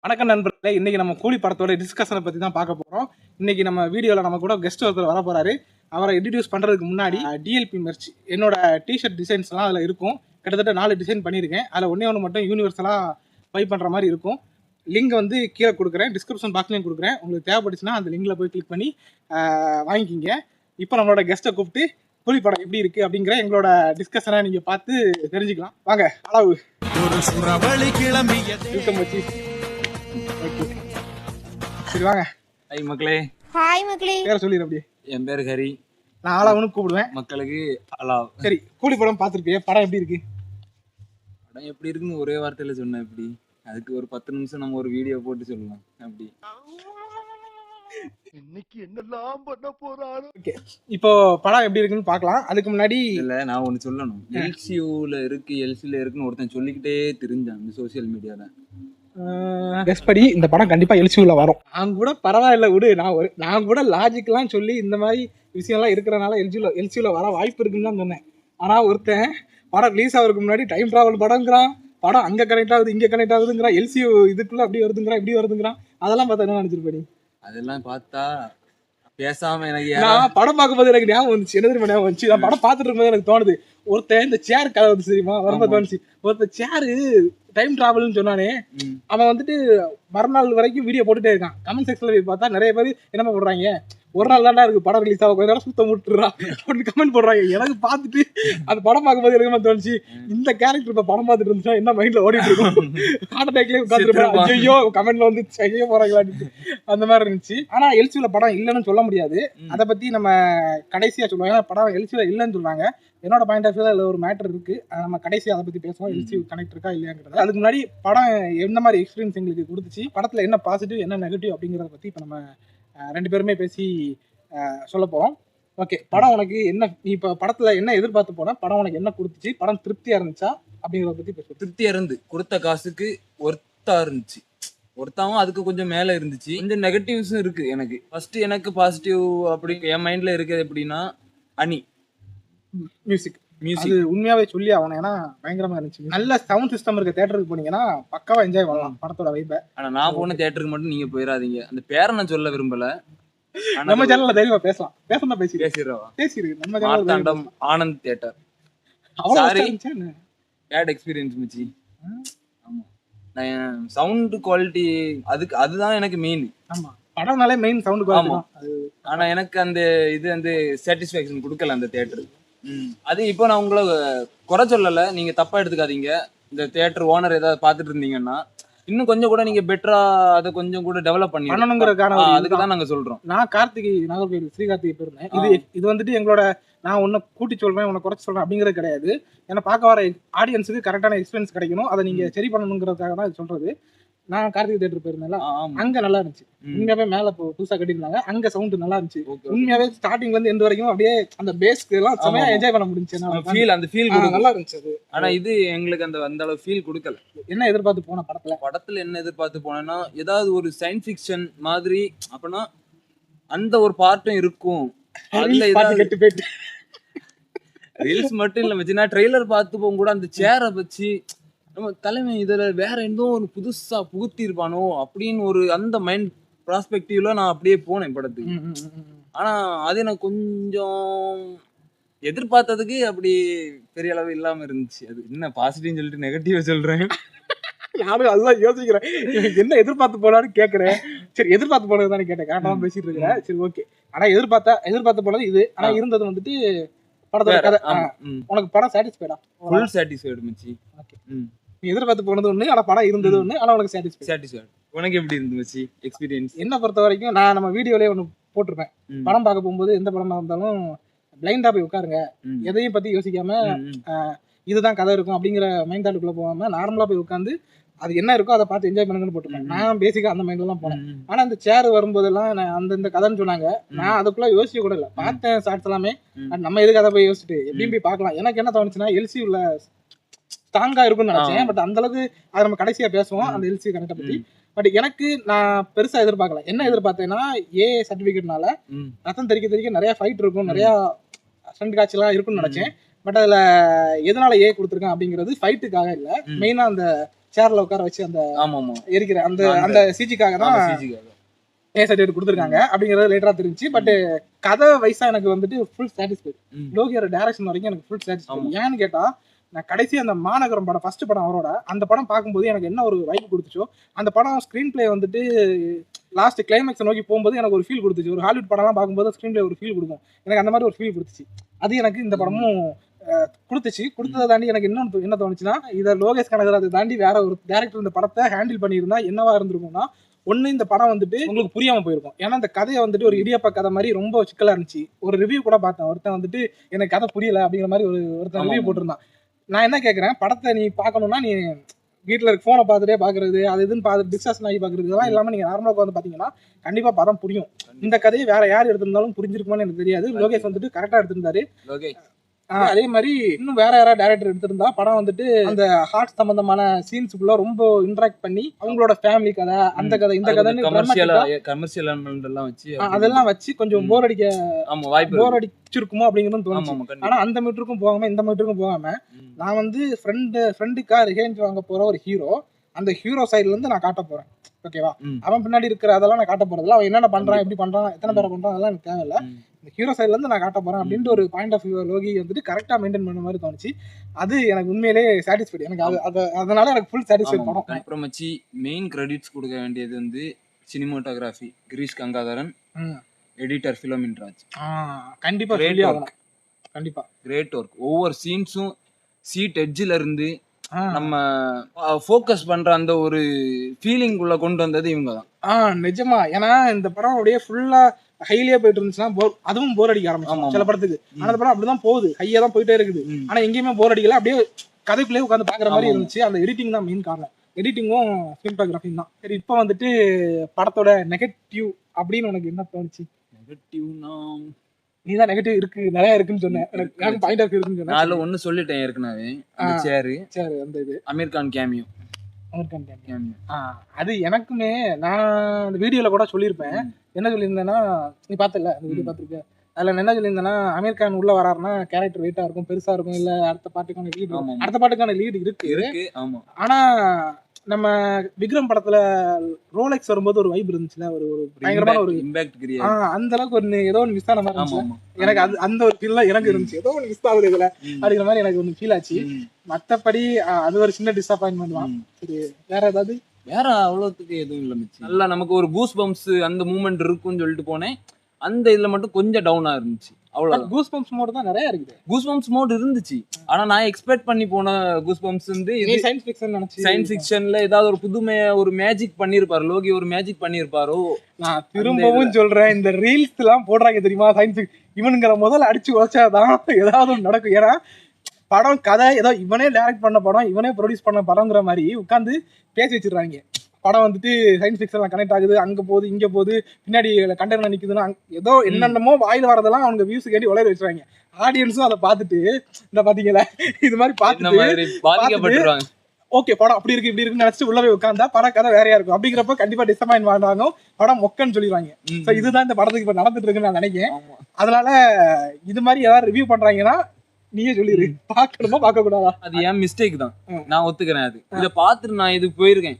வணக்கம் நண்பர்களே, இன்னைக்கு நம்ம கூலி படத்தோட டிஸ்கஷனை பத்தி தான் பார்க்க போறோம். இன்னைக்கு நம்ம வீடியோல நம்ம கூட கெஸ்ட் ஒருத்தர் வர போறாரு. அவரை இன்ட்ரடியூஸ் பண்றதுக்கு முன்னாடி டிஎல்பி மெர்ச் என்னோட டிஷர்ட் டிசைன்ஸ் எல்லாம் அதுல இருக்கும். கிட்டத்தட்ட 4 டிசைன் பண்ணியிருக்கேன். அதில் ஒன்று மட்டும் யூனிவர்சலா பை பண்ற மாதிரி இருக்கும். லிங்க் வந்து கீழே கொடுக்குறேன், டிஸ்கிரிப்ஷன் பாக்ஸ்லையும் கொடுக்குறேன். உங்களுக்கு தேவைப்பட்டுச்சுன்னா அந்த லிங்க்ல போய் கிளிக் பண்ணி வாங்கிக்கிங்க. இப்போ நம்மளோட கெஸ்ட்டை கூப்பிட்டு கூலி படம் எப்படி இருக்கு அப்படிங்கிற எங்களோட டிஸ்கஷனை நீங்க பார்த்து தெரிஞ்சுக்கலாம். வாங்க. அளவு சரி வாங்க. ஹாய் மக்களே. ஹாய் மக்களே. பேரை சொல்லிடு அப்படியே. என் பேர் ஹரி. நான் ஆளாவனு கூப்பிடுவேன். மக்களுக்கு அலாவ். சரி, கூலி படம் பார்த்துருப்பிய, படம் எப்படி இருக்கு? படம் எப்படி இருக்குன்னு ஒரே வார்த்தையில சொன்னேன். எப்படி அதுக்கு ஒரு 10 நிமிஷம் நம்ம ஒரு வீடியோ போட்டு சொல்லலாம். அப்படி இன்னைக்கு என்னெல்லாம் பண்ண போறாரு. ஓகே, இப்போ படம் எப்படி இருக்குன்னு பார்க்கலாம். அதுக்கு முன்னாடி இல்ல, நான் ஒண்ணு சொல்லணும். எல்சியூல இருக்கு, எல்சில இருக்குன்னு ஒருத்தன் சொல்லிக்கிட்டே தெரிஞ்சான் இந்த சோசியல் மீடியால. கெஸ் படி இந்த படம் கண்டிப்பா எல்சியூல வரும். நான் கூட பரவாயில்ல விடு, நான் கூட லாஜிக்லாம் சொல்லி இந்த மாதிரி விஷயம்லாம் இருக்கிறனால எல்சியூல வர வாய்ப்பு இருக்குன்னு தான் சொன்னேன். ஆனா ஒருத்தன் படம் ரிலீஸ் ஆகிறதுக்கு முன்னாடி டைம் டிராவல் படங்கிறான், படம் அங்க கனெக்ட் ஆகுது இங்க கனெக்ட் ஆகுதுங்கிறான், எல்சியூ இதுக்குள்ள அப்படி வருதுங்கிறான் இப்படி வருதுங்கிறான். அதெல்லாம் பார்த்தா என்ன நினைச்சிருப்பேன்? அதெல்லாம் பார்த்தா பேசாம எனக்கு நான் படம் பார்க்கும்போது எனக்கு ஞாபகம் வந்துச்சு. என்ன தெரியுமா ஞாபகம் வந்துச்சு? நான் படம் பார்த்துட்டு இருக்கும்போது எனக்கு தோணுது, ஒருத்தன் இந்த சேர் கதை வந்து தெரியுமா வரும்போது தோணுச்சு, ஒருத்தன் சேரு டைம் டிராவல்னு சொன்னானே, அவன் வந்துட்டு மறுநாள் வரைக்கும் வீடியோ போட்டுட்டே இருக்கான். கமெண்ட் செக்ஷன்ல போய் பார்த்தா நிறைய பேர் என்னமா போடுறாங்க, ஒரு நாள் தாண்டா இருக்கு படம் ரிலீஸ் ஆகும், கொஞ்ச நேரம் சுத்தம் விட்டுறா அப்படின்னு கமெண்ட் போடுறாங்க. எனக்கு பார்த்துட்டு அந்த படம் பார்க்கும்போது எனக்கு தோணுச்சு, இந்த கேரக்டர் இப்ப படம் பார்த்துட்டு இருந்துச்சா என்ன மைண்ட்ல ஓடிட்டு இருக்கும், ஹார்ட் அட்டாக்லயே உட்காந்துருப்பேன். ஐயோ கமெண்ட்ல வந்து செய்ய போறாங்களான்னு அந்த மாதிரி இருந்துச்சு. ஆனா எல்சியூல படம் இல்லைன்னு சொல்ல முடியாது. அதை பத்தி நம்ம கடைசியா சொல்லுவோம். ஏன்னா படம் எல்சியூல இல்லைன்னு சொல்றாங்க. என்னோட பாயிண்ட் ஆஃப் வியூல ஒரு மேட்டர் இருக்கு, நம்ம கடைசியா அதை பத்தி பேசுவோம். எல்சியூ கனெக்ட் இருக்கா இல்லையாங்கிறது. அதுக்கு முன்னாடி படம் எந்த மாதிரி எக்ஸ்பீரியன்ஸ் எங்களுக்கு கொடுத்துச்சு, படத்துல என்ன பாசிட்டிவ் என்ன நெகட்டிவ் அப்படிங்கிறத பத்தி இப்ப நம்ம 2 பேருமே பேசி சொல்ல போறோம். ஓகே, படம் உனக்கு என்ன, நீ இப்ப படத்துல என்ன எதிர்பார்த்து போன, படம் உனக்கு என்ன கொடுத்துச்சு, படம் திருப்தியா இருந்துச்சா அப்படிங்கிறத பத்தி பேசுவோம். திருப்தியா இருந்து, கொடுத்த காசுக்கு ஒர்த்தா இருந்துச்சு. ஒருத்தாவும் அதுக்கு கொஞ்சம் மேல இருந்துச்சு. கொஞ்சம் நெகட்டிவ்ஸும் இருக்கு எனக்கு. ஃபர்ஸ்ட் எனக்கு பாசிட்டிவ் அப்படி என் மைண்ட்ல இருக்குது எப்படின்னா, அனி மியூசிக் அது உண்மையாவே சொல்லி ஆகணும். ஏன்னா பயங்கரமா இருந்துச்சு. நல்ல சவுண்ட் சிஸ்டம் இருக்க தியேட்டருக்கு போனீங்கன்னா பக்காவா என்ஜாய் பண்ணலாம் படத்தோட வைப்பை. ஆனா நான் போன தியேட்டருக்கு மட்டும் நீங்க போயிடாதீங்க. அந்த பேரை நான் சொல்ல விரும்பல. நம்ம சேனல்ல தைரியமா பேசலாம், பேசணும் பேசிடுறோம். நம்ம Marthandam Anand theatre. Sorry, bad experience மிச்சி. ஆமா, நான் சவுண்ட் குவாலிட்டி அதுதான் எனக்கு மெயின். ஆமா, படம்னாலே மெயின் சவுண்ட் குவாலிட்டி தான். ஆனா எனக்கு அந்த இது வந்து சாட்டிஸ்ஃபேக்ஷன் கொடுக்கல அந்த தியேட்டர். அது இப்போ நான் உங்களை குறை சொல்லல, நீங்க தப்பா எடுத்துக்காதீங்க. இந்த தியேட்டர் ஓனர் ஏதாவது பாத்துட்டு இருந்தீங்கன்னா இன்னும் கொஞ்சம் கூட நீங்க பெட்டரா அதை கொஞ்சம் கூட டெவலப் பண்ணணுங்கிறதுக்கான அதுக்கு தான் நாங்க சொல்றோம். நான் கார்த்திகை நாகர்கோவில் ஸ்ரீ கார்த்திகை போயிருந்தேன். இது வந்துட்டு எங்களோட, நான் உன்னை கூட்டி சொல்றேன் உன்னை குறைச்சி சொல்றேன் அப்படிங்கிறது கிடையாது. ஏன்னா பார்க்க வர ஆடியன்ஸுக்கு கரெக்டான எக்ஸ்பீரியன்ஸ் கிடைக்கணும், அதை நீங்க சரி பண்ணணுங்கிறதுக்காக தான் சொல்றது. நான் கார்த்திகை தியேட்டர் போயிருந்தேன்ல, அங்க நல்லா இருந்துச்சு. உண்மையாவே மேல புதுசா கட்டிருந்தாங்க, அங்க சவுண்ட் நல்லா இருந்துச்சு. உண்மையாவே ஸ்டார்டிங்ல இருந்து எண்ட் வரைக்கும் அப்படியே அந்த பேஸ்க்கு எல்லாம் செமையா என்ஜாய் பண்ண முடிஞ்சுச்சு. அந்த ஃபீல் நல்லா இருந்துச்சு அது. ஆனா இது எங்களுக்கு அந்த அளவு ஃபீல் கொடுக்கல. என்ன எதிர்பார்த்து போன படத்துல என்ன எதிர்பார்த்து போனேன்னா, ஏதாவது ஒரு சயின்ஸ் ஃபிக்ஷன் மாதிரி அப்படின்னா அந்த ஒரு பார்ட்டும் இருக்கும். அதுல ஏதாவது ரீல்ஸ் மட்டும் இல்ல மச்சி, நான் ட்ரெய்லர் பார்த்து போகும் கூட அந்த சேரை வச்சு நம்ம தலைமை இதுல வேற எந்தோ ஒரு புதுசா புகுத்தி இருப்பானோ அப்படின்னு ஒரு அந்த மைண்ட் ப்ராஸ்பெக்டிவ்ல நான் அப்படியே போனேன் படத்துக்கு. ஆனா அது எனக்கு கொஞ்சம் எதிர்பார்த்ததுக்கு அப்படி பெரிய அளவு இல்லாம இருந்துச்சு. அது என்ன பாசிட்டிவ்னு சொல்லிட்டு நெகட்டிவா சொல்றேன். யாரும் அதுதான் யோசிக்கிறேன், என்ன எதிர்பார்த்து போனான்னு கேட்கறேன். சரி, எதிர்பார்த்து போனது தானே கேட்டேன், கரெக்டாக பேசிட்டு இருக்கிறேன். சரி ஓகே. ஆனா எதிர்பார்த்து போனது இது. ஆனா இருந்தது வந்துட்டு படத்தோட கதை. உனக்கு படம் சாட்டிஸ்ஃபைடா? ஃபுல் சாட்டிஸ்ஃபைடு மச்சி. ஓகே, நீ எதிர்பார்த்து போனது ஒண்ணு, ஆனா படம் இருந்தது ஒண்ணு, ஆனா உனக்கு சாட்டிஸ்ஃபைடு. உனக்கு எப்படி இருந்துச்சு எக்ஸ்பீரியன்ஸ்? என்ன பொறுத்த வரைக்கும் நான் நம்ம வீடியோலயே ஒண்ணு போட்டிருப்பேன், படம் பார்க்க போகும்போது எந்த படமா இருந்தாலும் பிளைண்டா போய் உட்காருங்க, எதையும் பத்தி யோசிக்காம இதுதான் கதை இருக்கும் அப்படிங்கிற மைண்ட் தாட்டுக்குள்ள போகாம நார்மலா போய் உட்காந்து அது என்ன இருக்கோ அதை பார்த்து என்ஜாய் பண்ணுங்கன்னு போட்டிருப்பேன். நான் பேசிக்கா அந்த மைண்ட்ல எல்லாம் போனேன். ஆனா இந்த சேர் வரும்போதெல்லாம் அந்த இந்த கதைன்னு சொன்னாங்க, நான் அதுக்குள்ள யோசிக்க கூட இல்லை. பார்த்தேன் ஷார்ட்ஸ் எல்லாமே, நம்ம எதுக்கு அதை போய் யோசிச்சுட்டு எப்படியும் போய் பார்க்கலாம். எனக்கு என்ன தோணுச்சுன்னா எல்சியூல ஸ்ட்ராங்கா இருக்கும்னு நினைச்சேன். பட் அந்த அளவுக்கு அதை நம்ம கடைசியா பேசுவோம் அந்த எல்சி கனெக்டை பத்தி. பட் எனக்கு நான் பெருசா எதிர்பார்க்கல. என்ன எதிர்பார்த்தேன்னா ஏ சர்டிபிகேட்னால ரத்தம் தெரிக்க நிறைய ஃபைட் இருக்கும், நிறைய ஸ்டண்ட் காட்சி இருக்கும்னு நினைச்சேன். பட் அதுல எதனால ஏ கொடுத்துருக்கேன் அப்படிங்கிறது ஃபைட்டுக்காக இல்லை, மெயினா அந்த சேர்ல உட்கார வச்சு அந்த ஆமா ஆமா எரிக்கிற அந்த சிஜிக்காக தான் சிஜிக்காக ஏ சர்டிஃபிகேட் கொடுத்துருக்காங்க அப்படிங்கறது லேட்டரா தெரிஞ்சு. பட் கதை வைஸா எனக்கு வந்துட்டு ஃபுல் சாட்டிஸ்ஃபைட். லோகியோட டைரக்ஷன் வரைக்கும் எனக்கு ஃபுல் சாட்டிஸ்ஃபைட். ஏன்னு கேட்டா நான் கடைசி அந்த மாநகரம் படம் ஃபர்ஸ்ட் படம் அவரோட அந்த படம் பார்க்கும்போது எனக்கு என்ன ஒரு வைப் கொடுத்துச்சோ அந்த படம் ஸ்க்ரீன் பிளே வந்துட்டு லாஸ்ட் கிளைமேக்ஸ் நோக்கி போகும்போது எனக்கு ஒரு ஃபீல் கொடுத்துச்சு. ஒரு ஹாலிவுட் படம்லாம் பார்க்கும்போது ஸ்க்ரீன் பிளே ஒரு ஃபீல் கொடுக்கும். எனக்கு அந்த மாதிரி ஒரு ஃபீல் கொடுத்துச்சு. அது எனக்கு இந்த படமும் கொடுத்துச்சு. கொடுத்ததை தாண்டி எனக்கு இன்னொன்று என்ன தோணுச்சுன்னா, இதை லோகேஷ் கனகராஜை தாண்டி வேற ஒரு டேரக்டர் இந்த படத்தை ஹேண்டில் பண்ணியிருந்தா என்னவா இருந்திருக்கும்னா, ஒன்று இந்த படம் வந்துட்டு உங்களுக்கு புரியாம போயிருக்கும். ஏன்னா இந்த கதையை வந்துட்டு ஒரு இடியப்ப கதை மாதிரி ரொம்ப சிக்கலா இருந்துச்சு. ஒரு ரிவ்யூ கூட பார்த்தேன், ஒருத்தன் வந்துட்டு எனக்கு கதை புரியல அப்படிங்கிற மாதிரி ஒருத்தன் ரிவ்யூ போட்டிருந்தான். நான் என்ன கேட்குறேன், படத்தை நீ பார்க்கணும்னா நீ வீட்டில் இருக்க ஃபோனை பார்த்துட்டே பார்க்குறது அது இதுன்னு பார்த்துட்டு டிஸ்கஷன் ஆகி பார்க்குறது இதெல்லாம் இல்லாமல் நீங்கள் நார்மலாக உட்காந்து பார்த்தீங்கன்னா கண்டிப்பாக படம் புரியும். இந்த கதையை வேற யார் எடுத்திருந்தாலும் புரிஞ்சிருக்குமான்னு எனக்கு தெரியாது. லோகேஷ் வந்துட்டு கரெக்டாக எடுத்திருந்தாரு. அதே மாதிரி இன்னும் வேற யாராவது டைரக்டர் எடுத்திருந்தா படம் வந்துட்டு அந்த ஹார்ட் சம்பந்தமான சீன்ஸுக்குள்ள ரொம்ப இன்டராக்ட் பண்ணி அவங்களோட ஃபேமிலி கதை அந்த கதை இந்த கதை அதெல்லாம் வச்சு கொஞ்சம் போர் அடிச்சிருக்குமோ அப்படிங்கிறது தோணுச்சு. ஆனா அந்த மீட்டருக்கும் போகாம இந்த மீட்டருக்கும் போகாம நான் வந்து ஃப்ரெண்டுக்கா ரிகெஞ்ச் வாங்க போற ஒரு ஹீரோ, அந்த ஹீரோ சைட்ல இருந்து நான் காட்ட போறேன். ஓகேவா, அவன் பின்னாடி இருக்கிற அதெல்லாம் நான் காட்ட போறதில்ல. அவன் என்னென்ன பண்றான் எப்படி பண்றான் எத்தனை பேரை பண்றான் அதெல்லாம் எனக்கு தேவையில்ல. இந்த ஹீரோ சைட்ல இருந்து நான் காட்ட போறேன் அப்படின்ட்டு ஒரு பாயிண்ட் ஆஃப் வியூ லோகி வந்துட்டு கரெக்டா மெயின்டைன் பண்ண மாதிரி தோணுச்சு. அது எனக்கு உண்மையிலேயே சாட்டிஸ்ஃபைட். எனக்கு அதனால எனக்கு ஃபுல் சாட்டிஸ்ஃபைட் படம். அப்புறம் மச்சி மெயின் கிரெடிட்ஸ் கொடுக்க வேண்டியது வந்து சினிமாட்டோகிராஃபி கிரீஷ் கங்காதரன், எடிட்டர் ஃபிலோமின் ராஜ். கண்டிப்பா கண்டிப்பா கிரேட் ஒர்க். ஒவ்வொரு சீன்ஸும் சீட் எட்ஜில் இருந்து நம்ம ஃபோக்கஸ் பண்ற அந்த ஒரு ஃபீலிங் உள்ள கொண்டு வந்தது இவங்க தான். நிஜமா. ஏன்னா இந்த படம் அப்படியே ஃபுல்லா ஹைலியா போயிட்டு இருந்துச்சுன்னா அதுவும் போர் அடிக்க ஆரம்பிச்சு சில படத்துக்கு. ஆனா இந்த படம் அப்படிதான் போகுது, ஹையா தான் போயிட்டே இருக்குது. ஆனா எங்கேயுமே போர் அடிக்கல, அப்படியே கதைக்குள்ளேயே உட்காந்து பாக்குற மாதிரி இருந்துச்சு. அந்த எடிட்டிங் தான் மெயின் காரணம். எடிட்டிங்கும் சினிமாட்டோகிராஃபியும் தான். சரி, இப்போ வந்துட்டு படத்தோட நெகட்டிவ் அப்படின்னு உனக்கு என்ன தோணுச்சு? நெகட்டிவ்னா நீ தான் நெகட்டிவ் இருக்கு நிறைய இருக்குன்னு சொன்னேன். எனக்கு பாயிண்ட் ஆஃப் இருக்குன்னு சொன்னேன். நான் ஒன்னு சொல்லிட்டேன் ஏற்கனவே. சேரு அந்த இது அமீர் கான் கேமியோ. அது எனக்குமே நான் அந்த வீடியோல கூட சொல்லியிருப்பேன். என்ன சொல்லியிருந்தேன்னா, நீ பார்த்தல அந்த வீடியோ பார்த்துருக்க, அதுல என்ன சொல்லியிருந்தேன்னா, அமீர் கான் உள்ள வராருன்னா கேரக்டர் வெயிட்டா இருக்கும், பெருசா இருக்கும், இல்ல அடுத்த பாட்டுக்கான லீடு இருக்கு. ஆனா நம்ம விக்ரம் படத்துல ரோலெக்ஸ் வரும்போது ஒரு வைப் இருந்துச்சுல, ஒரு பயங்கரமான ஒரு இம்பாக்ட் கிரியேட். அந்த அளவுக்கு ஒரு ஏதோ ஒன்று மிஸ் ஆன மாதிரி இருந்துச்சு எனக்கு. அது அந்த ஒரு ஃபீல் எனக்கு இருந்துச்சு, ஏதோ ஒன்று மிஸ் ஆகுது இதுல அப்படிங்கிற மாதிரி எனக்கு ஒன்று ஃபீல் ஆச்சு. மற்றபடி அது ஒரு சின்ன டிசப்பாயின்மெண்ட் தான். சரி, வேற அவ்வளோத்துக்கு எதுவும் இல்லை. நல்லா நமக்கு ஒரு கூஸ் பம்ப்ஸ் அந்த மூமெண்ட் இருக்குன்னு சொல்லிட்டு போனேன். அந்த இதுல மட்டும் கொஞ்சம் டவுனா இருந்துச்சு. அவ்வளவு. கூஸ் பம்ப்ஸ் மோட் தான் நிறைய இருக்குது. கூஸ் பம்ப்ஸ் மோட் இருந்துச்சு, ஆனா நான் எக்ஸ்பெக்ட் பண்ணி போன கூஸ் பம்ப்ஸ் வந்து இது சயின்ஸ் ஃபிக்ஷன் நினைச்சு. சயின்ஸ் ஃபிக்ஷன்ல ஏதாவது ஒரு புதுமையா ஒரு மேஜிக் பண்ணிருப்பாரு லோகி, ஒரு மேஜிக் பண்ணிருப்பாரோ. நான் திரும்பவும் சொல்றேன், இந்த ரீல்ஸ் எல்லாம் போடுறாங்க தெரியுமா, சயின்ஸ் இவனுங்கிற முதல்ல அடிச்சு உழைச்சாதான் ஏதாவது ஒன்று நடக்கும். ஏன்னா படம் கதை ஏதோ இவனே டைரக்ட் பண்ண படம், இவனே ப்ரொடியூஸ் பண்ண படங்கிற மாதிரி உட்காந்து பேசி வச்சிருக்காங்க. படம் வந்துட்டு சயின்ஸ் ஃபிக்ஷன்ல கனெக்ட் ஆகுது, அங்க போகுது இங்க போகுது, பின்னாடி கண்டெய்னர் நிக்குதுன்னா ஏதோ என்னென்னமோ வாயில வரதெல்லாம் அவங்க வியூஸ் கேட்டி உலக வச்சுருவாங்க. ஆடியன்ஸும் அதை பார்த்துட்டு இந்த பாத்தீங்களா இது மாதிரி பார்த்துட்டு ஓகே படம் அப்படி இருக்கு இப்படி இருக்குன்னு நினைச்சிட்டு உள்ள போய் உட்காந்தா படம் கதை வேறையா இருக்கும். அப்படிங்கிறப்ப கண்டிப்பா டிசப்பாயின்ட் ஆனாங்க, படம் மொக்கன்னு சொல்லிடுவாங்க. ஸோ இதுதான் இந்த படத்துக்கு இப்ப நடந்துட்டு இருக்குன்னு நான் நினைக்கிறேன். அதனால இது மாதிரி ஏதாவது ரிவ்யூ பண்றாங்கன்னா நீயே சொல்லிடு, பாக்கணுமா பார்க்க கூடாதா? அது ஏன் மிஸ்டேக் தான், நான் ஒத்துக்கிறேன். அது இதை பார்த்துட்டு நான் இது போயிருக்கேன்,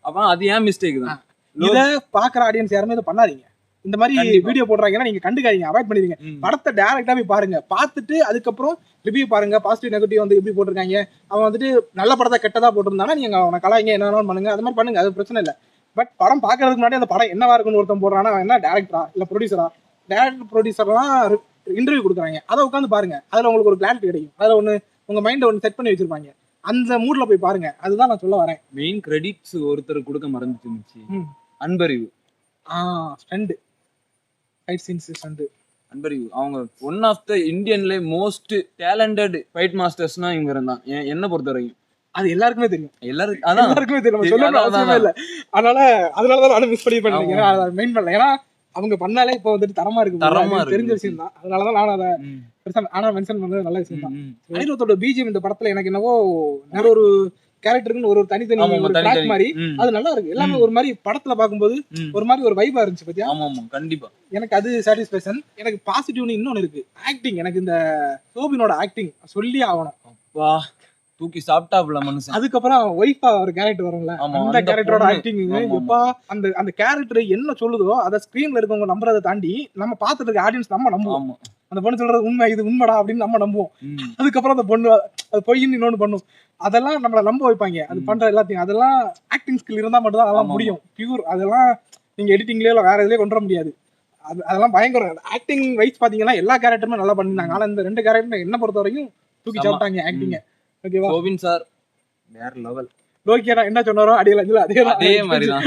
அப்ப அது ஏன் மிஸ்டேக் தான். இத பாக்குற ஆடியன்ஸ் யாருமே இதை பண்ணாதீங்க. இந்த மாதிரி வீடியோ போடுறாங்கன்னா நீங்க கண்டுக்காதீங்க, அவாய்ட் பண்ணிடுங்க. படத்தை டைரக்டா போய் பாருங்க, பார்த்துட்டு அதுக்கப்புறம் ரிவ்யூ பாருங்க. பாசிட்டிவ் நெகட்டிவ் வந்து எப்படி போட்டிருக்காங்க, அவன் வந்துட்டு நல்ல படத்தை கெட்டதா போட்டிருந்தானா நீங்க அவனை கலாய்ங்க, என்ன வேணாலும் பண்ணுங்க, அது மாதிரி பண்ணுங்க, அது பிரச்சனை இல்லை. பட் படம் பாக்குறதுக்கு முன்னாடி அந்த படம் என்னவா இருக்குன்னு ஒருத்தன் போடுறானா, என்ன டேரக்டரா இல்ல ப்ரொடியூசரா? டேரக்டர் ப்ரொடியூசர்லாம் இன்டர்வியூ கொடுக்குறாங்க, அதை உட்காந்து பாருங்க. அதுல உங்களுக்கு ஒரு கிளாரிட்டி கிடைக்கும். அதுல ஒண்ணு உங்க மைண்ட ஒன்று செட் பண்ணி வச்சிருப்பாங்க, அந்த மூட்ல போய் பாருங்க. அதுதான் நான் சொல்ல வரேன். மெயின் கிரெடிட்ஸ் ஒருத்தர் கொடுக்க மறந்துச்சு, Anbariv. Stunt fight scenes stunt Anbariv. அவங்க ஒன் ஆஃப் த இந்தியன்ல மோஸ்ட் டேலண்டட் ஃபைட் மாஸ்டர்ஸ்னா இவங்க இருந்தான் என்ன பொறுத்த வரைக்கும். அது எல்லாருக்குமே தெரியும், எல்லாருக்குமே தெரியும், சொல்லணும் அவசியமே இல்லை. அதனாலதான் நானும் மிஸ் பண்ணி பண்ணிக்கிறேன், அதை மெயின் பண்ணல. ஏன்னா அவங்க பண்ணாலே இப்போ வந்துட்டு தரமா இருக்கு, தெரிஞ்ச விஷயம் தான். அதனாலதான் நான் அதை ஆனா மென்ஷன் பண்ணது நல்ல விஷயம் தான். அனிருத்தோட பிஜிஎம் இந்த படத்துல எனக்கு என்னவோ வேற ஒரு கேரக்டருக்கு ஒரு தனித்தனி ஒரு ட்ராக் மாதிரி அது நல்லா இருக்கு. எல்லாமே ஒரு மாதிரி படத்துல பாக்கும்போது ஒரு மாதிரி ஒரு வைபா இருந்துச்சு பாத்தியா. கண்டிப்பா எனக்கு அது சாட்டிஸ்பேக்ஷன். எனக்கு பாசிட்டிவ்னு இன்னொன்னு இருக்கு, ஆக்டிங். எனக்கு இந்த சோபினோட ஆக்டிங் சொல்லி ஆகணும். தூக்கி சாப்பிட்டாப்ல மனுஷன். அதுக்கப்புறம் ஒய்ஃபா ஒரு கேரக்டர் வரும்ல, ஆமா, அந்த அந்த கேரக்டரோட பொண்ணு. ஆக்டிங் ஆமா, ஆமா. எப்பா அந்த அந்த கேரக்டர் என்ன சொல்லுதோ அதை ஸ்கிரீன்ல இருக்கவங்க நம்புறதை தாண்டி நம்ம பார்த்துட்டு இருக்க ஆடியன்ஸ் நம்ம நம்புவோம். ஆமா. அந்த பொண்ணு சொல்றது உண்மை, இது உண்மைடா அப்படின்னு நம்ம நம்புவோம். ம். அதுக்கப்புறம் அந்த பொண்ணு அது பொய்ன்னு இன்னொன்னு பண்ணும். அதெல்லாம் நம்மள நம்ப வைப்பாங்க. அது பண்ற எல்லாத்தையும் அதெல்லாம் ஆக்டிங் ஸ்கில் இருந்தா மட்டும் தான் அதெல்லாம் ஆமா, முடியும். பியூர் அதெல்லாம் நீங்க எடிட்டிங்லயோ இல்ல வேற எதுலயே கொண்டு வர முடியாது. அதெல்லாம் பயங்கரம். ஆக்டிங் வைஸ் பாத்தீங்கன்னா எல்லா கேரக்டருமே நல்லா பண்ணிருந்தாங்க. ஆனா இந்த 2 கேரக்டர் என்ன பொறுத்த வரைக்கும் தூக்கி ஆமா. சாப்பிட்டாங்க ஆக்டிங்க. ஓகேவா? கோவிந்த் சார் வேற லெவல். லோக்கியா என்ன சொன்னாரோ அடியல இல்ல அதே மாதிரிதான்.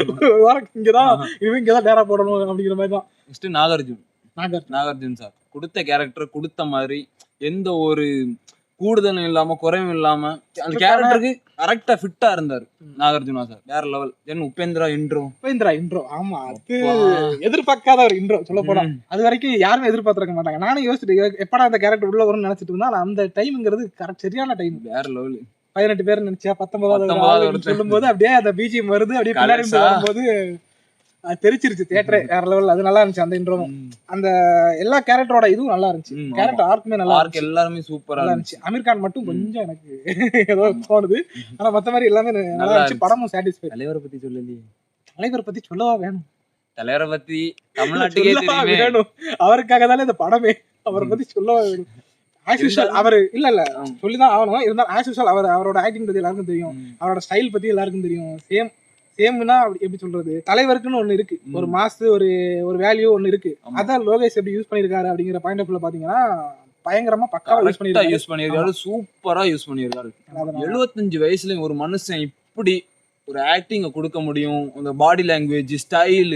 இங்கதான் இவன் இங்கதான் டேரா போடணும் அப்படிங்கிற மாதிரி தான். நெக்ஸ்ட் நாகார்ஜுன் சார் கொடுத்த கேரக்டர் கொடுத்த மாதிரி எந்த ஒரு கூடுதலும் இல்லாம குறையும் இல்லாம அந்த கேரக்டருக்கு கரெக்டா ஃபிட்டா இருந்தாரு நாகார்ஜுனா சார். வேற லெவல். தென் உபேந்திரா இன்ட்ரோ. ஆமா, அது எதிர்பார்க்காத ஒரு இன்ட்ரோ சொல்ல போனா. அது வரைக்கும் யாருமே எதிர்பார்த்திருக்க மாட்டாங்க. நானும் யோசிச்சுட்டு எப்படா அந்த கேரக்டர் உள்ள வரும்னு நினைச்சிட்டு இருந்தா அந்த டைம்ங்கிறது கரெக்ட் சரியான டைம். வேற லெவல். 18 பேர் நினைச்சா 19வது சொல்லும் போது அப்படியே அந்த பிஜிஎம் வருது, அப்படியே பின்னாடி வரும்போது தெரிச்சிருச்சு தியேட்டரே. வேற லெவல். அது நல்லா இருந்துச்சு அந்த இன்ட்ரோவும். அந்த எல்லா கேரக்டரோட இதுவும் நல்லா இருந்துச்சு. கேரக்டர் ஆர்க்குமே நல்லா இருந்துச்சு. எல்லாருமே சூப்பரா இருந்துச்சு. அமீர் கான் மட்டும் கொஞ்சம் எனக்கு ஏதோ தோணுது. ஆனா மத்த மாதிரி எல்லாமே நல்லா இருந்துச்சு. படமும் சாட்டிஸ்ஃபை. தலைவரை பத்தி சொல்லலையே. தலைவரை பத்தி சொல்லவா வேணும்? தலைவரை பத்தி தமிழ்நாட்டுக்கே தெரியுமே. வேணும். அவருக்காக தானே இந்த படமே. அவரை பத்தி சொல்லவா வேணும்? ஆஸ் யூஷுவல் அவரு இல்ல சொல்லிதான் ஆகணும். இருந்தாலும் ஆஸ் யூஷுவல் அவரோட ஆக்டிங் பத்தி எல்லாருக்கும் தெரியும். அவரோட ஸ்டைல் பத்தி எல்லாருக்கும் தெரியும். சேம்னா எப்படி சொல்றது, தலைவருக்குன்னு ஒண்ணு இருக்கு, ஒரு மாஸ் ஒரு வேல்யூ ஒண்ணு இருக்கு. அதான் லோகேஷ் எப்படி யூஸ் பண்ணிருக்காரு அப்படிங்கிற பாயிண்ட் ஆஃப் வியூல பாத்தீங்கன்னா பயங்கரமா பக்காவா யூஸ் பண்ணிருக்காரு. சூப்பரா யூஸ் பண்ணிருக்காரு. 75 வயசுல ஒரு மனுஷன் இப்படி ஒரு ஆக்டிங்க கொடுக்க முடியும். அந்த பாடி லாங்குவேஜ் ஸ்டைல்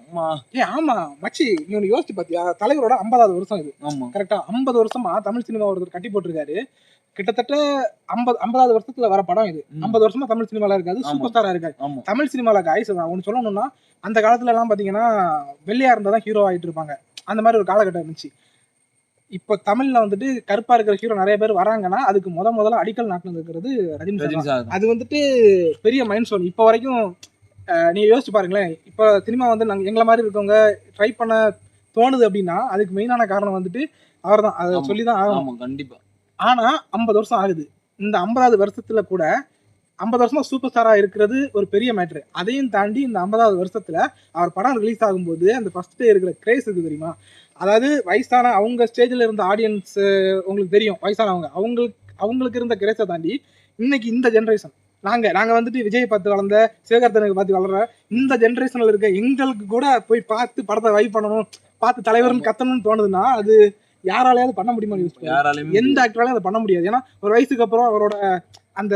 அம்மா. ஆமா மச்சி, நீ ஒண்ணு யோசிச்சு பாத்தியா? தலைவரோட 50வது வருஷம் இது. ஆமா கரெக்டா 50 வருஷமா தமிழ் சினிமா ஒருத்தர் கட்டி போட்டிருக்காரு. கிட்டத்தட்ட 50வது வருஷத்துல வர படம் இது. 50 வருஷமா தமிழ் சினிமால இருக்காது, சூப்பர் ஸ்டாரா இருக்காரு. தமிழ் சினிமால காய்ஸ் ஒன்னு சொல்லணும்னா, அந்த காலத்துல எல்லாம் பாத்தீங்கன்னா வெள்ளையா இருந்தாதான் ஹீரோ ஆயிட்டு இருப்பாங்க. அந்த மாதிரி ஒரு காலகட்டம் இருந்துச்சு. இப்ப தமிழ்ல வந்துட்டு கருப்பா இருக்கிற ஹீரோ நிறைய பேர் வராங்கன்னா அதுக்கு முதல்ல அடிக்கல் நாட்டில் இருக்கிறது ரஜினி சார். அது வந்துட்டு பெரிய மைண்ட் ஸ்டோன். இப்ப வரைக்கும் நீங்க யோசிச்சு பாருங்களேன். இப்ப சினிமா வந்து நாங்க எங்களை மாதிரி இருக்கவங்க ட்ரை பண்ண தோணுது அப்படின்னா அதுக்கு மெயினான காரணம் வந்துட்டு அவர் தான். அதை சொல்லிதான் ஆகணும். கண்டிப்பா. ஆனா 50 வருஷம் ஆகுது. இந்த 50வது வருஷத்துல கூட 50 வருஷமா சூப்பர் ஸ்டாரா இருக்கிறது ஒரு பெரிய மேட்ரு. அதையும் தாண்டி இந்த 50வது வருஷத்துல அவர் படம் ரிலீஸ் ஆகும்போது அந்த ஃபர்ஸ்ட் டே இருக்கிற கிரேஸ் இருக்கு தெரியுமா? அதாவது வயசான அவங்க ஸ்டேஜ்ல இருந்த ஆடியன்ஸ் உங்களுக்கு தெரியும், வயசானவங்க அவங்களுக்கு இருந்த கிரேஸை தாண்டி இன்னைக்கு இந்த ஜென்ரேஷன் நாங்க வந்துட்டு விஜய் பார்த்து வளர்ந்த, சிவகார்த்தனுக்கு பார்த்து வளர்ற இந்த ஜென்ரேஷன்ல இருக்க எங்களுக்கு கூட போய் பார்த்து படத்தை வைப் பண்ணணும், பார்த்து தலைவர்னு கத்தணும்னு தோணுதுன்னா அது யாராலையாவது பண்ண முடியுமா? எந்த ஆக்டராலையும் அதை பண்ண முடியாது. ஏன்னா ஒரு வயசுக்கு அப்புறம் அவரோட அந்த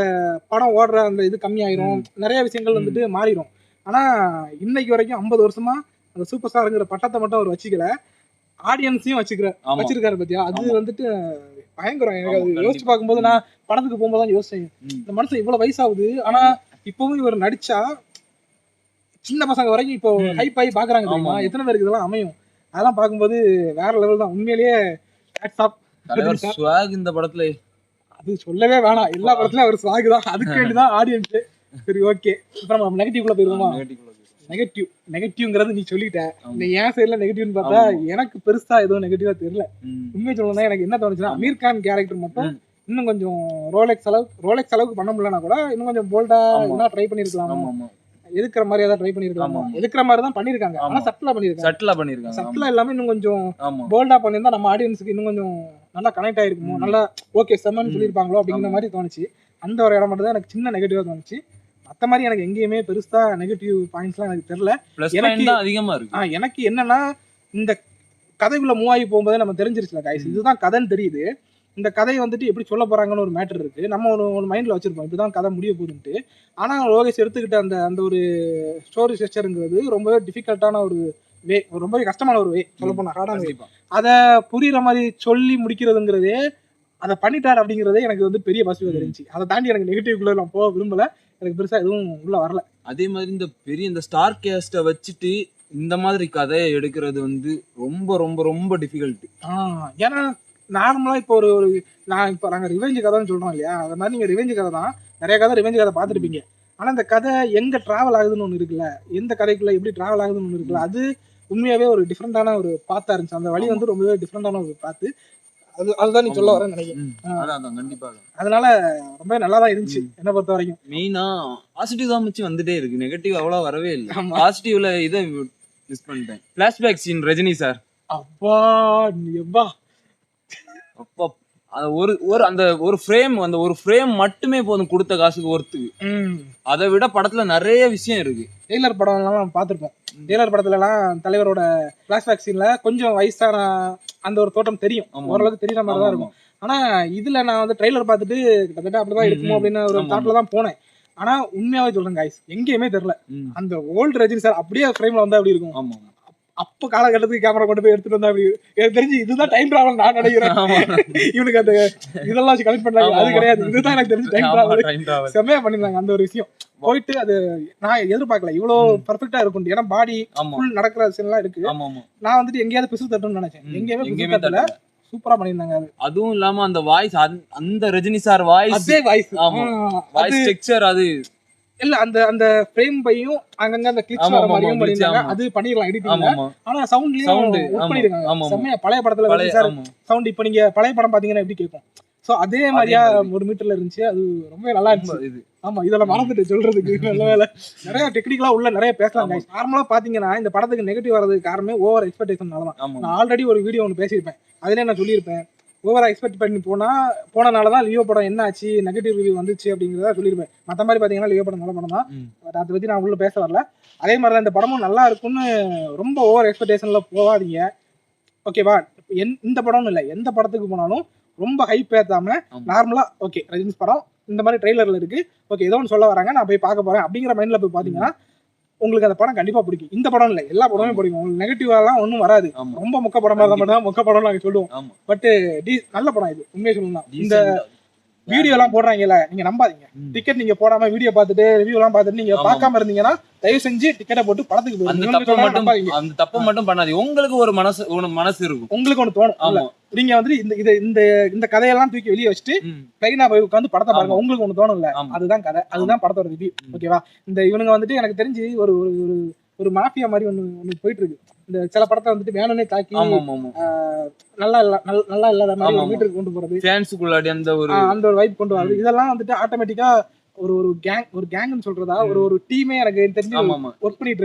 படம் ஓடுற அந்த இது கம்மியாயிரும், நிறைய விஷயங்கள் வந்துட்டு மாறிடும். ஆனா இன்னைக்கு வரைக்கும் 50 வருஷமா அந்த சூப்பர் ஸ்டாருங்கிற பட்டத்தை மட்டும் அவர் வச்சுக்கல, ஆடியன்ஸையும் வச்சிருக்காரு பத்தியா? அது வந்துட்டு பயங்கரம். எனக்கு அது யோசிச்சு பார்க்கும்போது நான் படத்துக்கு போகும்போது தான் யோசிச்சேன், இந்த மனுஷன் இவ்வளவு வயசாகுது ஆனா இப்பவும் இவர் நடிச்சா சின்ன பசங்க வரைக்கும் இப்போ ஹைப் ஆகி பாக்குறாங்க தெரியுமா? எத்தனை பேருக்கு இதெல்லாம் அமையும்? அதெல்லாம் பார்க்கும்போது வேற லெவல் தான். உண்மையிலேயே இந்த படத்துல அது சொல்லவே வேணாம். எல்லா படத்துலயும் அவர் ஸ்வாக் தான். அதுக்கு வேண்டிதான் ஆடியன்ஸ். சரி, ஓகே. இப்போ நம்ம நெகட்டிவ்குள்ள போயிருவோமா? நெகட்டிவ்ங்கிறது நீ சொல்லிட்ட. நீ ஏன் சைடுல நெகட்டிவ்னு பார்த்தா எனக்கு பெருசா எதுவும் நெகட்டிவா தெரியல. உண்மையை சொல்லணும்னா எனக்கு என்ன தோணுச்சுன்னா, அமீர் கான் கேரக்டர் மட்டும் இன்னும் கொஞ்சம் ரோலெக்ஸ் அளவுக்கு பண்ண முடியலன்னா கூட இன்னும் கொஞ்சம் போல்டா என்ன ட்ரை பண்ணிருக்கலாம். எதுக்குற மாதிரி ஏதாவது ட்ரை பண்ணிருக்காங்க. எதுக்குற மாதிரி தான் பண்ணிருக்காங்க. ஆனா சட்டிலா பண்ணிருக்காங்க. சட்டிலா எல்லாமே இன்னும் கொஞ்சம் போல்டா பண்ணிருந்தா நம்ம ஆடியன்ஸுக்கு இன்னும் கொஞ்சம் நல்லா கனெக்ட் ஆயிருக்குமோ, நல்லா ஓகே செம்மன்னு சொல்லியிருப்பாங்களோ அப்படிங்கிற மாதிரி தோணுச்சு. அந்த ஒரு இடம் மட்டும் தான் எனக்கு சின்ன நெகட்டிவா தோணுச்சு. மத்த மாதிரி எனக்கு எங்கேயுமே பெருசா நெகட்டிவ் பாயிண்ட்ஸ்லாம் எனக்கு தெரியல. எனக்கு என்னன்னா, இந்த கதைக்குள்ள மூவ் ஆகி போகும்போது நம்ம தெரிஞ்சிருச்சுல காய்ஸ், இதுதான் கதைன்னு தெரியுது. இந்த கதையை வந்துட்டு எப்படி சொல்ல போறாங்கன்னு ஒரு மேட்டர் இருக்கு. நம்ம ஒரு மைண்ட்ல வச்சிருப்போம் இப்படிதான் கதை முடிய போகுதுன்ட்டு. ஆனா லோகேஷ் எடுத்துக்கிட்ட அந்த ஒரு ஸ்டோரி ஸ்ட்ரக்சருங்கிறது ரொம்பவே டிஃபிகல்ட்டான ஒரு வே, ரொம்பவே கஷ்டமான ஒரு வே, சொல்ல போனா ஹார்டான வே. அதை புரியுற மாதிரி சொல்லி முடிக்கிறதுங்கிறதே, அதை பண்ணிட்டார் அப்படிங்கிறதே எனக்கு வந்து பெரிய பாசிட்டிவா தெரிஞ்சு. அதை தாண்டி எனக்கு நெகட்டிவ்குள்ள நான் போக விரும்பல. எனக்கு பெருசா எதுவும் உள்ள வரல. அதே மாதிரி இந்த ஸ்டார் கேஸ்ட வச்சுட்டு இந்த மாதிரி கதையை எடுக்கிறது வந்து ரொம்ப ரொம்ப ரொம்ப டிஃபிகல்ட். ஏன்னா நார்மலா இப்போ ஒரு நாங்க ரிவெஞ்ச் கதைன்னு சொல்றோம் இல்லையா, அது மாதிரி நீங்க ரிவெஞ்ச் கதை தான், நிறைய கதை ரிவெஞ்ச் கதை பார்த்துருப்பீங்க. ஆனா இந்த கதை எங்க டிராவல் ஆகுதுன்னு ஒண்ணு இருக்குல்ல, எந்த கதைக்குள்ள எப்படி டிராவல் ஆகுதுன்னு ஒண்ணு இருக்குல்ல, அது உண்மையாவே ஒரு டிஃப்ரெண்டான ஒரு பாத்தா இருந்துச்சு. அந்த வழி வந்து ரொம்பவே டிஃப்ரெண்டான ஒரு பாத்து. அதுதான் நீ சொல்ல வரேன்னு நினைக்கிறேன். அதான் கண்டிப்பா. அதனால ரொம்ப நல்லா தான் இருந்துச்சு என்ன பொறுத்த வரைக்கும். மெயினா பாசிட்டிவ் தான் மிச்சு வந்துட்டே இருக்கு, நெகட்டிவ் அவ்வளவு வரவே இல்லை. பாசிட்டிவ்ல இதை மிஸ் பண்ணிட்டேன், பிளாஷ்பேக் சீன் ரஜினி சார். அப்பா எப்பா அப்பா அந்த ஒரு ஃப்ரேம் மட்டுமே போதும் கொடுத்த காசுக்கு ஒர்த்துக்கு. அதை விட படத்துல நிறைய விஷயம் இருக்கு. டெய்லர் படம் எல்லாம் பார்த்திருப்போம். டெய்லர் படத்துல எல்லாம் தலைவரோட பிளாஷ்பேக் சீன்ல கொஞ்சம் வயசான அந்த ஒரு தோட்டம் தெரியும், ஓரளவுக்கு தெரியற மாதிரி தான் இருக்கும். ஆனா இதுல நான் வந்து ட்ரெய்லர் பார்த்துட்டு கிட்டத்தட்ட அப்படிதான் இருக்குமோ அப்படின்னு ஒரு தாட்ல தான் போனேன். ஆனா உண்மையாவே சொல்றேன் காய்ஸ், எங்கேயுமே தெரியல அந்த ஓல்டு ரஜினி சார் அப்படியே ஃப்ரேம்ல வந்தா அப்படி இருக்கும். அப்ப காலகட்டத்துக்கு கேமரா கொண்டு போய் எடுத்துட்டு வந்தா அப்படி எனக்கு தெரிஞ்சு இதுதான் டைம் டிராவல் நான் நினைக்கிறேன். இவனுக்கு அந்த இதெல்லாம் வச்சு கனெக்ட் பண்ணாங்க, அது கிடையாது. இதுதான் எனக்கு தெரிஞ்சு டைம் டிராவல். செம்மையா பண்ணிருந்தாங்க அந்த ஒரு விஷயம். போயிட்டு அது நான் எதிர்பார்க்கல இவ்வளவு பர்ஃபெக்டா இருக்கும். ஏன்னா பாடி ஃபுல் நடக்கிற சீன் எல்லாம் இருக்கு. நான் வந்துட்டு எங்கேயாவது பிசு தட்டுன்னு நினைச்சேன், எங்கேயுமே தட்டல. சூப்பரா பண்ணிருந்தாங்க. அதுவும் இல்லாம அந்த வாய்ஸ், அந்த ரஜினி சார் வாய்ஸ், அதே வாய்ஸ், வாய்ஸ் ஸ்ட்ரக்சர் அது இல்ல அந்த அந்த ஃப்ரேம் பையும் அங்கங்க அந்த கிளிப்ஸ் வர மாதிரியும் பண்ணிருக்காங்க. அது பண்ணிரலாம் எடிட்டிங்ல. ஆனா சவுண்ட்லயும் ஒர்க் பண்ணிருக்காங்க செம்மையா. பழைய படத்துல சார் சவுண்ட் இப்ப நீங்க பழைய படம் பாத்தீங்கன்னா எப்படி கேட்கும், சோ அதே மாதிரியா ஒரு மீட்டர்ல இருந்துச்சு. அது ரொம்ப நல்லா இருந்துச்சு. ஆமா, இதெல்லாம் மறந்துட்டு சொல்றதுக்கு நல்ல வேலை. நிறைய டெக்னிக்கலா உள்ள நிறைய பேசலாம். நார்மலா பாத்தீங்கன்னா இந்த படத்துக்கு நெகட்டிவ் வரதுக்கு காரணமே ஓவர் எக்ஸ்பெக்டேஷன்னாலதான். நான் ஆல்ரெடி ஒரு வீடியோ ஒன்று பேசியிருப்பேன், அதுல நான் சொல்லியிருப்பேன் ஓவரா எக்ஸ்பெக்ட் பண்ணி போனனாலதான் லியோ படம் என்ன ஆச்சு, நெகட்டிவ் ரிவ்யூ வந்துச்சு அப்படிங்கிறத சொல்லியிருப்பேன். மற்ற மாதிரி பாத்தீங்கன்னா லியோ படம் நல்ல படம் தான், பட் அதை பத்தி நான் உள்ள பேச வரல. அதே மாதிரிதான் இந்த படமும் நல்லா இருக்கும்னு ரொம்ப ஓவர் எக்ஸ்பெக்டேஷன்ல போகாதீங்க, ஓகேவா? இந்த படம்னு இல்லை, எந்த படத்துக்கு போனாலும் ரொம்ப ஹைப் ஏத்தாம நார்மலா ஓகே ரஜினி படம் இந்த மாதிரி ட்ரெய்லர்ல இருக்கு, ஓகே ஏதோ ஒன்று சொல்ல வராங்க, நான் போய் பார்க்க போறேன் அப்படிங்கிற மைண்ட்ல போய் பாத்தீங்கன்னா உங்களுக்கு அந்த படம் கண்டிப்பா பிடிக்கும். இந்த படம் இல்ல, எல்லா படமே பிடிக்கும். உங்களுக்கு நெகட்டிவா எல்லாம் ஒன்றும் வராது. ரொம்ப மொக்க படமா தான் மொக்க படம் நாங்க சொல்லுவோம். பட் நல்ல படம் இது, உண்மையை சொல்லணும். இந்த வீடியோ எல்லாம் போடுறாங்கல்ல, நீங்க நம்பாதீங்க. டிக்கெட் நீங்க போடாம வீடியோ பார்த்துட்டு ரிவ்யூ எல்லாம் பார்த்துட்டு நீங்க பார்க்காம இருந்தீங்கன்னா தயவு செஞ்சு டிக்கெட்டை போட்டு படத்துக்கு போய் அந்த தப்பு மட்டும் பண்ணாதீங்க. உங்களுக்கு ஒரு மனசு இருக்கும், உங்களுக்கு ஒன்று தோணும். நீங்க வந்து இந்த கதையெல்லாம் தூக்கி வெளியே வச்சுட்டு பிளைனா போய் உட்காந்து படத்தை பாருங்க, உங்களுக்கு ஒண்ணு தோணும் இல்ல, அதுதான் கதை, அதுதான் படத்தோட ரிவ்யூ, ஓகேவா? இந்த இவனுங்க வந்துட்டு எனக்கு தெரிஞ்சு ஒரு மாஃபியா மாதிரி ஒண்ணு போயிட்டு இருக்கு. இந்த சில படத்தை வந்துட்டு வேணும்னே தாக்கி நல்லா இல்லாத மாதிரி வீட்டுக்கு கொண்டு போறது, ஃபேன்ஸுக்குள்ளாடி அந்த ஒரு வைப் கொண்டு வரது, இதெல்லாம் வந்துட்டு ஆட்டோமேட்டிக்கா ஒரு கேங்னு சொல்றதா ஒரு டீமே எனக்கு தெரிஞ்சு ஒர்க் பண்ணிட்டு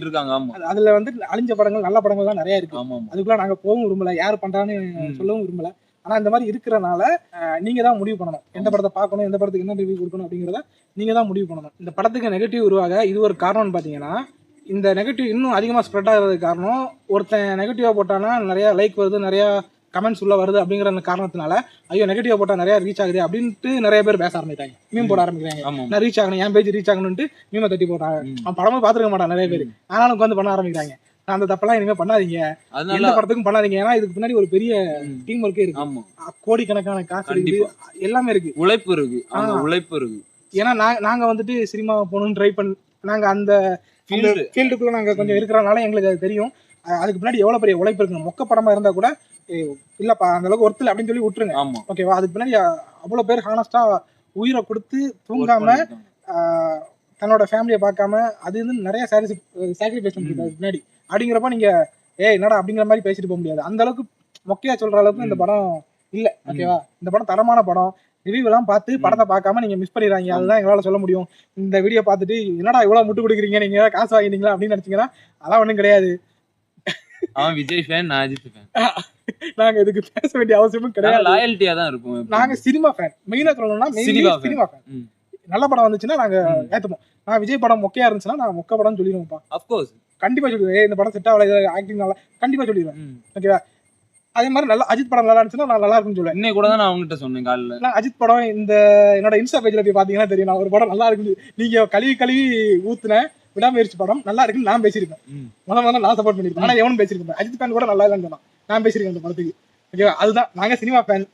இருக்காங்க. அதுல வந்து அழிஞ்ச படங்கள் நல்ல படங்கள் எல்லாம் நிறைய இருக்கு. அதுக்குள்ள நாங்க போகவும் விரும்பல, யாரு பண்றான்னு சொல்லவும் விரும்பல. ஆனா இந்த மாதிரி இருக்கிறனால நீங்க தான் முடிவு பண்ணணும் எந்த படத்தை பார்க்கணும், எந்த படத்துக்கு என்ன ரிவ்யூ கொடுக்கணும் அப்படிங்கறத நீங்க தான் முடிவு பண்ணணும். இந்த படத்துக்கு நெகட்டிவ் உருவாக இது ஒரு காரணம்னு பாத்தீங்கன்னா, இந்த நெகட்டிவ் இன்னும் அதிகமா ஸ்ப்ரெட் ஆகிறதுக்கு காரணம், ஒருத்தன் நெகட்டிவா போட்டானா நிறைய லைக் வருது, நிறைய கமெண்ட்ஸ் உள்ள வருது அப்படிங்கிற காரணத்தினால ஐயோ நெகட்டிவா போட்டா நிறைய ரீச் ஆகுது அப்படின்ட்டு நிறைய பேர் பேச ஆரம்பிட்டாங்க, மீம் போட ஆரம்பிக்கிறாங்க. நான் ரீச் ஆகணும், என் பேஜ் ரீச் ஆகணும்ட்டு மீமை தட்டி போட்டாங்க. அவன் படமா பாத்துருக்க மாட்டான் நிறைய பேர், ஆனாலும் உட்காந்து பண்ண ஆரம்பிக்கிறாங்க. அந்த தப்பெல்லாம் இனிமே பண்ணாதீங்க, எந்த படத்துக்கும் பண்ணாதீங்க. ஏன்னா இதுக்கு பின்னாடி ஒரு பெரிய டீம் ஒர்க்கே இருக்கு, கோடிக்கணக்கான காசு இருக்கு, எல்லாமே இருக்கு, உழைப்பு இருக்கு. ஏன்னா நாங்க வந்துட்டு சினிமா போகணும்னு ட்ரை பண்ண, நாங்க அந்த ஃபீல்டுக்குள்ள நாங்க கொஞ்சம் இருக்கிறனால எங்களுக்கு அது தெரியும். அதுக்கு பின்னாடி எவ்வளவு பெரிய உழைப்பு இருக்கு. மொக்க படமா இருந்தா கூட இல்லப்பா அந்த அளவுக்கு ஒருத்தர் அப்படின்னு சொல்லி விட்டுருங்க, ஓகேவா? அதுக்கு பின்னாடி அவ்வளவு பேர் ஹானஸ்டா உயிரை கொடுத்து தூங்காம தன்னோட ஃபேமிலியை பார்க்காம அது வந்து நிறைய சாக்ரிஃபைஸ் பண்ணிருக்கு அதுக்கு பின்னாடி. அப்படிங்கிறப்ப நீங்க என்னடா அப்படிங்கிற மாதிரி பேசிட்டு போக முடியாது. அந்த அளவுக்கு மொக்கையா சொல்ற அளவுக்கு இந்த படம் இல்ல, ஓகேவா? இந்த படம் தரமான படம். ரிவ்யூ எல்லாம் பார்த்து படத்தை பார்க்காம நீங்க மிஸ் பண்ணிடுறாங்க, அதுதான் எங்களால சொல்ல முடியும். இந்த வீடியோ பார்த்துட்டு என்னடா இவ்வளவு முட்டு கொடுக்குறீங்க, நீங்க காசு வாங்கினீங்களா அப்படின்னு நினைச்சீங்கன்னா அதெல்லாம் ஒண்ணும் கிடையாது. விஜய் ஃபேன், நான் அஜித் ஃபேன். நாங்க இதுக்கு பேச வேண்டிய அவசியமும் கிடையாது, லாயல்ட்டியா தான் இருக்கும். நாங்க சினிமா ஃபேன், மெயினா சொல்லணும்னா சினிமா ஃபேன். நல்ல படம் வந்துச்சுன்னா நாங்க ஏத்துப்போம். நான் விஜய் படம் மொக்கையா இருந்துச்சுன்னா நான் மொக்க படம் சொல்லிடுவேன்ப்பா. அஃப்கோர்ஸ் கண்டிப்பா சொல்லிடுவேன், இந்த படம் செட் ஆகல, ஆக்டிங் நல்லா கண்டிப்பா சொல்லிடுவேன், ஓகேவா? அதே மாதிரி நல்லா அஜித் படம் நல்லா இருந்துச்சுன்னா நான் நல்லா இருக்குன்னு சொல்லுவேன். இன்னைக்கு கூட தான் நான் அவங்ககிட்ட சொன்னேன் காலைல, நான் அஜித் படம் இந்த என்னோட இன்ஸ்டா பேஜ்ல போய் பாத்தீங்கன்னா தெரியும், நான் ஒரு படம் நல்லா இருக்கு நீங்க கழுவி ஊத்துன விடாமுயற்சி படம் நல்லா இருக்குன்னு நான் பேசியிருக்கேன். முதல்ல நான் சப்போர்ட் பண்ணிருக்கேன், ஆனா எவனும் பேசியிருக்கேன். அஜித் ஃபேன் கூட நல்லா இல்லைன்னு சொன்னான், நான் பேசியிருக்கேன் அந்த படத்துக்கு, ஓகேவா? அதுதான் நாங்க சினிமா ஃபேன்.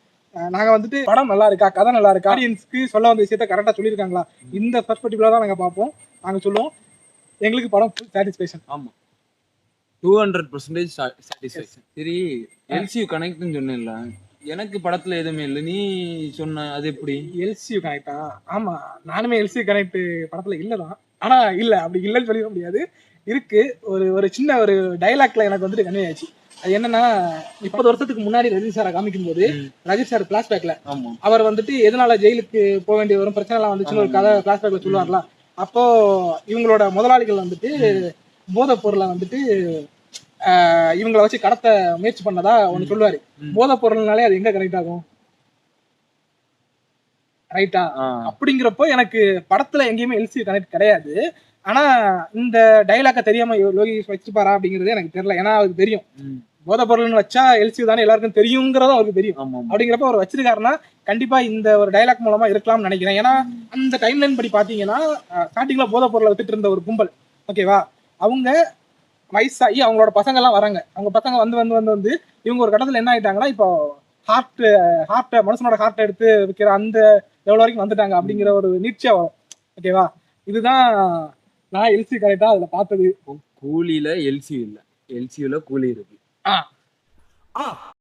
நாங்க வந்துட்டு படம் நல்லா இருக்கா, கதை நல்லா இருக்கா, ஆடியன்ஸ்க்கு சொல்ல வந்த விஷயத்த கரெக்டா சொல்லியிருக்காங்களா, இந்த பெர்ஸ்பெக்டிவ்ல தான் நாங்க பார்ப்போம். நாங்க சொல்லுவோம் எங்களுக்கு படம் சாட்டிஸ்ஃபேக்ஷன். ஆமா, 200% சாட்டிஸ்ஃபேக்ஷன். சரி, எல்சியூ கனெக்ட்னு சொன்னேன்ல, எனக்கு படத்துல எதுவுமே இல்லை, நீ சொன்ன அது எப்படி? எல்சியூ கனெக்டா? ஆமா, நானுமே எல்சியூ கனெக்ட் படத்துல இல்லதான். ஆனா இல்ல அப்படி இல்லைன்னு சொல்லிட முடியாது, இருக்கு. ஒரு சின்ன ஒரு டைலாக்ல எனக்கு வந்துட்டு கன்வே ஆச்சு. அது என்னன்னா 30 வருஷத்துக்கு முன்னாடி ரஜினி சாரை காமிக்கும் போது ரஜினி சார் பிளாஷ்பேக்ல ஆமா அவர் வந்துட்டு எதனால ஜெயிலுக்கு போக வேண்டிய வரும் பிரச்சனை எல்லாம் வந்துச்சுன்னு ஒரு கதை பிளாஷ்பேக்ல சொல்லுவார்ல. அப்போ இவங்களோட முதலாளிகள் வந்துட்டு போதைப் பொருளை வந்துட்டு இவங்களை வச்சு கடத்த முயற்சி பண்ணதா ஒண்ணு சொல்லுவாரு. போதைப் பொருள்னாலே அது எங்க கனெக்ட் ஆகும், ரைட்டா? அப்படிங்கிறப்போ எனக்கு படத்துல எங்கேயுமே எல்சி கனெக்ட் கிடையாது. ஆனா இந்த டைலாக்க தெரியாம லோகேஷ் வச்சுப்பாரா அப்படிங்கிறது எனக்கு தெரியல. ஏன்னா அவருக்கு தெரியும் போதை பொருள்னு வச்சா எல்சி தானே எல்லாருக்கும் தெரியுங்கிறதும் அவருக்கு தெரியும். அப்படிங்கிறப்ப அவர் வச்சிருக்காருன்னா கண்டிப்பா இந்த ஒரு டைலாக் மூலமா இருக்கலாம்னு நினைக்கிறேன். ஏன்னா அந்த டைம்லைன் படி பாத்தீங்கன்னா ஸ்டார்டிங்ல போதை பொருளை வித்துட்டு இருந்த ஒரு கும்பல், ஓகேவா, அவங்க வயசாகி அவங்களோட பசங்க எல்லாம் வராங்க. அவங்க பசங்க வந்து வந்து வந்து வந்து இவங்க ஒரு கட்டத்துல என்ன ஆயிட்டாங்கன்னா இப்போ ஹார்ட்டை மனுஷனோட ஹார்ட்டை எடுத்து விற்கிற அந்த எவ்வளவு வரைக்கும் வந்துட்டாங்க அப்படிங்கிற ஒரு நீட்சியா வரும், ஓகேவா. இதுதான் நான் எல்சி கரெக்டா அதுல பார்த்தது. கூலியில எல்சி இல்ல, எல்சியில கூலி இருக்கு.